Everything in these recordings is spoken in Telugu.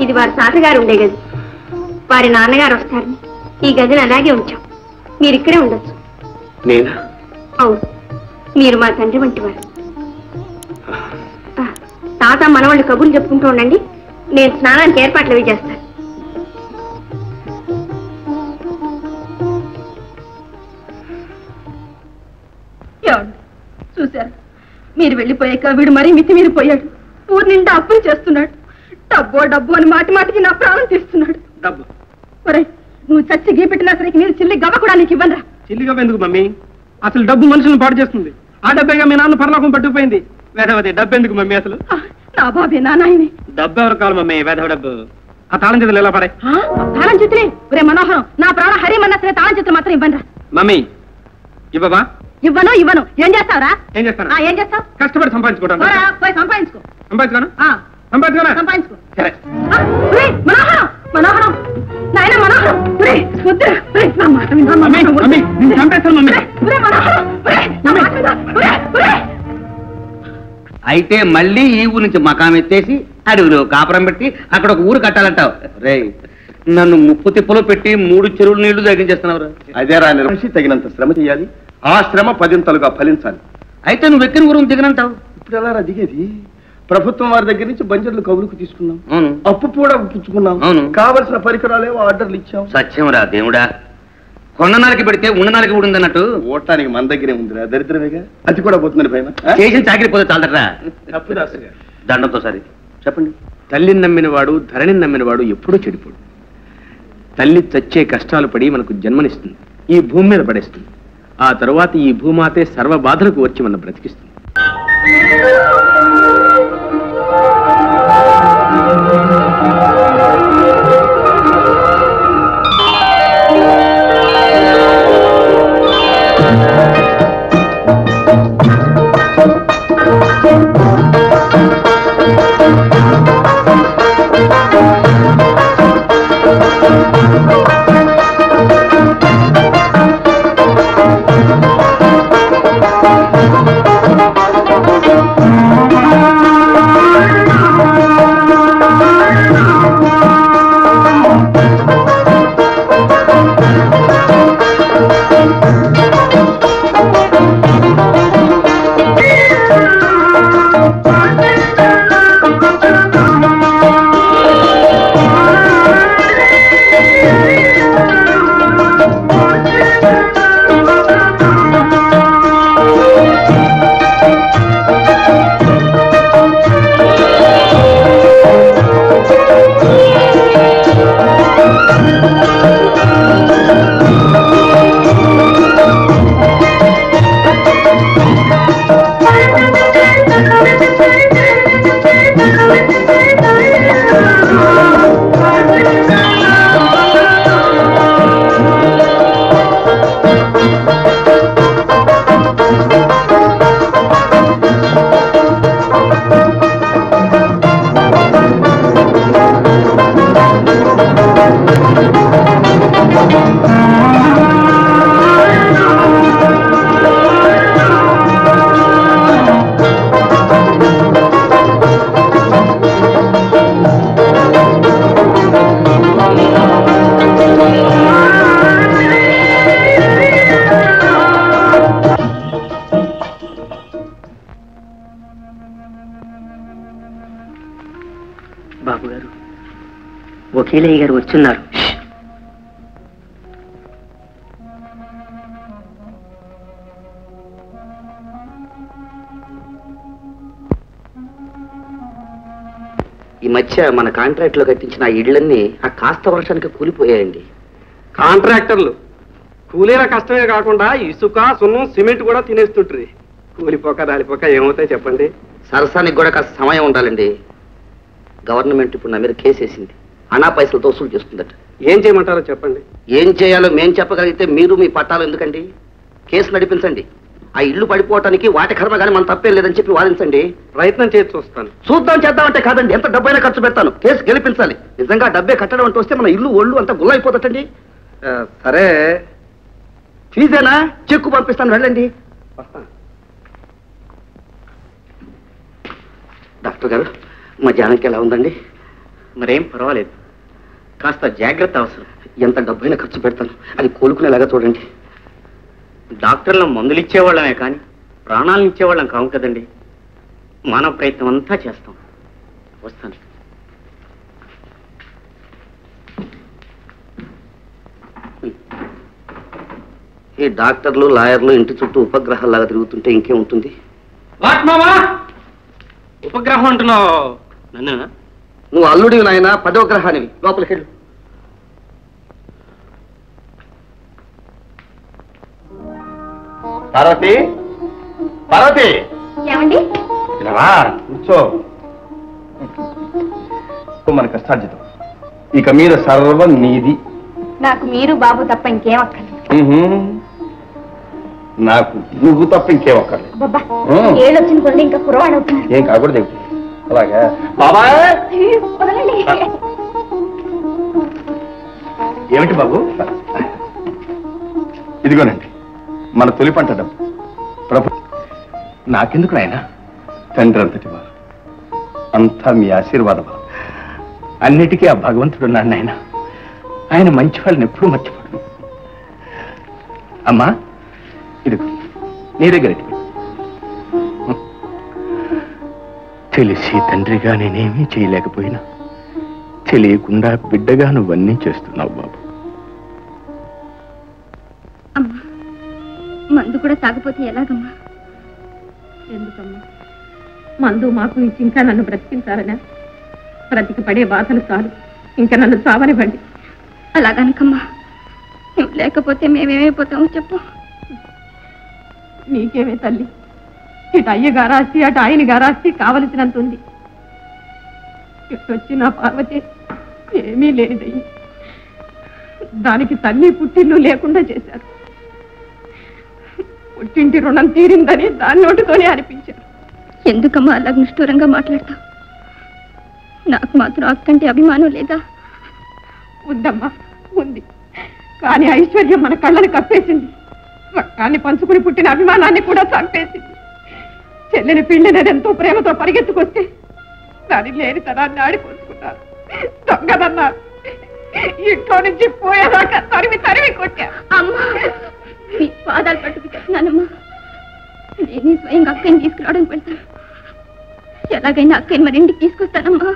ఇది వారి తాతగారు ఉండే గది. వారి నాన్నగారు వస్తారని ఈ గదిని అలాగే ఉంచాం. మీరు ఇక్కడే ఉండొచ్చు. నేనా? అవును, మీరు మా తండ్రి వంటి వారు. తాత మనవాళ్ళు కబుర్లు చెప్పుకుంటూ ఉండండి, నేను స్నానానికి ఏర్పాట్లు అవి చేస్తాను. చూశారు, మీరు వెళ్ళిపోయాక వీడు మరీ మితిమీరిపోయాడు. ఊరి నిండా అప్పులు చేస్తున్నాడు. డబ్బు అని మాటి మాటికి నా ప్రాణం తీస్తున్నాడు. డబ్బు ఒరే, నువ్వు చచ్చి గీపెట్టినా సరే మీరు చిల్లి గవ్వ కూడా నీకు ఇవ్వనరా. చిల్లి గవ్వ ఎందుకు మమ్మీ? అసలు డబ్బు మనుషులను పాడు చేస్తుంది. ఆ డబ్బేగా మీ నాన్న పరలోకం పట్టుకుపోయింది. వేదవతి, డబ్బు ఎందుకు మమ్మీ అసలు? నా బాబే, నా నాయనే. డబ్బు ఎవరు కావాలి మమ్మీ? వేదవ డబ్బు. ఆ తాళం చేతులు ఎలా పడే? తాళం చేతులే? ఒరే మనోహరం, నా ప్రాణ హరిమన్నా సరే తాళం చేతులు మాత్రం ఇవ్వనరా. మమ్మీ ఇవ్వవా? ఇవ్వను. ఏం చేస్తావురా? ఏం చేస్తాను? ఏం చేస్తావు? కష్టపడి సంపాదించుకుంటాను. పోయి సంపాదించుకో. సంపాదించుకోను? సంపాదించుకో. మనోహరం, మనోహరం, నాయన మనోహరం, అయితే మళ్ళీ ఈ ఊరు నుంచి మకాం ఎత్తేసి అడవిలో కాపురం పెట్టి అక్కడ ఒక ఊరు కట్టాలంటావు. రే, నన్ను ముప్పు తిప్పలో పెట్టి 3 చెరువులు నీళ్లు తగ్గించేస్తున్నావు. అదే రా, మనిషి తగినంత శ్రమ చేయాలి. ఆ శ్రమ 10 ఫలించాలి. అయితే నువ్వు ఎక్కిన ఊరు దిగనంటావు. ఇప్పుడు ఎలా దిగేది? ప్రభుత్వం వారి దగ్గర నుంచి బంజర్లు కబురుకు తీసుకున్నాం. అప్పు కూడా పుచ్చుకున్నాం. కావలసిన పరికరాలేవో ఆర్డర్లు ఇచ్చాం. సత్యం రా దేవుడా, కొండనాలకి పెడితే ఉన్ననాలకి ఊడింది అన్నట్టు ఓటానికి మన దగ్గరే ఉందిరా. దరిద్రమేగా, అది కూడా పోతుందని భయమా? చేసిన చాకరిపోతే చాలరా. దండంతో సరే చెప్పండి. తల్లిని నమ్మినవాడు ధరణిని నమ్మినవాడు ఎప్పుడూ చెడిపోడు. తల్లి చచ్చే కష్టాలు పడి మనకు జన్మనిస్తుంది, ఈ భూమి మీద పడేస్తుంది. ఆ తరువాత ఈ భూమాతే సర్వ బాధలకు వచ్చి మన బ్రతికిస్తుంది. బాబు గారు, వకీలయ్య గారు వచ్చున్నారు. ఈ మధ్య మన కాంట్రాక్ట్ లో కట్టించిన ఆ ఇళ్లన్నీ ఆ కాస్త వర్షానికి కూలిపోయాయండి. కాంట్రాక్టర్లు కూలీల కష్టమే కాకుండా ఇసుక సున్నం సిమెంట్ కూడా తినేస్తుంటుంది. కూలిపోక రాలిపోక ఏమవుతాయి చెప్పండి. సరసానికి కూడా కాస్త సమయం ఉండాలండి. గవర్నమెంట్ ఇప్పుడు నా మీద కేసు వేసింది. అనా పైసలతో వసూలు చేస్తుందట. ఏం చేయమంటారో చెప్పండి. ఏం చేయాలో మేం చెప్పగలిగితే మీరు మీ పట్టాలు ఎందుకండి? కేసు నడిపించండి. ఆ ఇల్లు పడిపోవటానికి వాటి కర్మ కానీ మన తప్పేం లేదని చెప్పి వాదించండి. ప్రయత్నం చేసి చూస్తాను. చేద్దామంటే కాదండి, ఎంత డబ్బైనా ఖర్చు పెడతాను. కేసు గెలిపించాలి. నిజంగా డబ్బే కట్టడం అంటూ వస్తే మన ఇల్లు ఒళ్ళు అంతా గుల్ల అయిపోతుందండి. సరే, ఫీజేనా? చెక్కు పంపిస్తాను, వెళ్ళండి. డాక్టర్ గారు, మా జానకి ఎలా ఉందండి? మరేం పర్వాలేదు, కాస్త జాగ్రత్త అవసరం. ఎంత డబ్బైనా ఖర్చు పెడతాను, అది కోలుకునేలాగా చూడండి. డాక్టర్లు మందులు ఇచ్చేవాళ్ళమే కానీ ప్రాణాలను ఇచ్చేవాళ్ళం కావు కదండి. మానవ ప్రయత్నం అంతా చేస్తాం. వస్తాను. ఈ డాక్టర్లు లాయర్లు ఇంటి చుట్టూ ఉపగ్రహాల్లాగా తిరుగుతుంటే ఇంకే ఉంటుంది. ఉపగ్రహం అంటున్నావు నన్ను? నువ్వు అల్లుడివి నాయన, 10వ గ్రహానివి. లోపలికి వెళ్ళు. పార్వతి, పార్వతి, ఏమండి? కూర్చో. మన కష్టార్జితం ఇక మీద సర్వం నీది. నాకు మీరు బాబు తప్ప ఇంకేం అక్కర్లేదు. నాకు నువ్వు తప్ప ఇంకేం అక్కర్లేదు. బాబా ఏళ్ళు వచ్చిన కొద్ది ఇంకా కురవాడు అవుతున్నారు. ఏం కాకూడదు ఏమిటి? అలాగా బాబా. ఏమిటి బాబు? ఇదిగోనండి మన తొలి పంట డబ్బు. ప్రభు నాకెందుకు ఆయన తండ్రి అంతటి వారు, అంతా మీ ఆశీర్వాదం. అన్నిటికీ ఆ భగవంతుడు ఉన్నాడు నాయన. ఆయన మంచి వాళ్ళని ఎప్పుడూ మర్చిపోడు. అమ్మా ఇదిగో నీ దగ్గర తెలిసి తండ్రిగా నేనేమీ చేయలేకపోయినా తెలియకుండా బిడ్డగా నువ్వన్నీ చేస్తున్నావు బాబు. అమ్మా మందు కూడా తాగపోతే ఎలాగమ్మా? ఎందుకమ్మా మందు మాకు ఇచ్చి ఇంకా నన్ను బ్రతికించాలనా? బ్రతికి పడే బాధలు చాలు, ఇంకా నన్ను చావనివ్వండి. అలాగనకమ్మా, నువ్వు లేకపోతే మేమేమైపోతామో చెప్పు. నీకేమే తల్లి, ఇటు అయ్య గారాస్తి అటు ఆయన గారాస్తి కావలసినంత ఉంది. ఇటు వచ్చి నా పార్వతి ఏమీ లేదయ్యి. దానికి తల్లి పుట్టిల్లు లేకుండా చేశారు. పుట్టింటి రుణం తీరిందని దాని నోటితోనే అనిపించారు. ఎందుకమ్మా అలా నిష్ఠూరంగా మాట్లాడతావు? నాకు మాత్రం అక్కంటే అభిమానం లేదా? ఉందమ్మా ఉంది, కానీ ఐశ్వర్యం మన కళ్ళని కప్పేసింది. రక్తాన్ని పంచుకుని పుట్టిన అభిమానాన్ని కూడా చంపేసింది. చెల్లిని పిండినది ఎంతో ప్రేమతో పరిగెత్తుకొస్తే దాని లేని తనాన్ని ఆడిపోసుకున్నారు. దొంగదన్నారు. ఇంట్లో నుంచి పోయేదాకా తరిమి తరిమి కొట్టా. అమ్మా మీ పాదాలు పట్టుకు చెప్తున్నానమ్మా, నేనే స్వయంగా అక్కని తీసుకురావడానికి వెళ్తాను. ఎలాగైనా అక్కని మరి ఇంటికి తీసుకొస్తానమ్మా.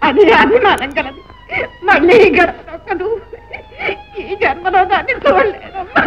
అది అభిమానం కలదు. మళ్ళీ ఈ గడప ఈ జన్మలో దాన్ని చూడలేదమ్మా.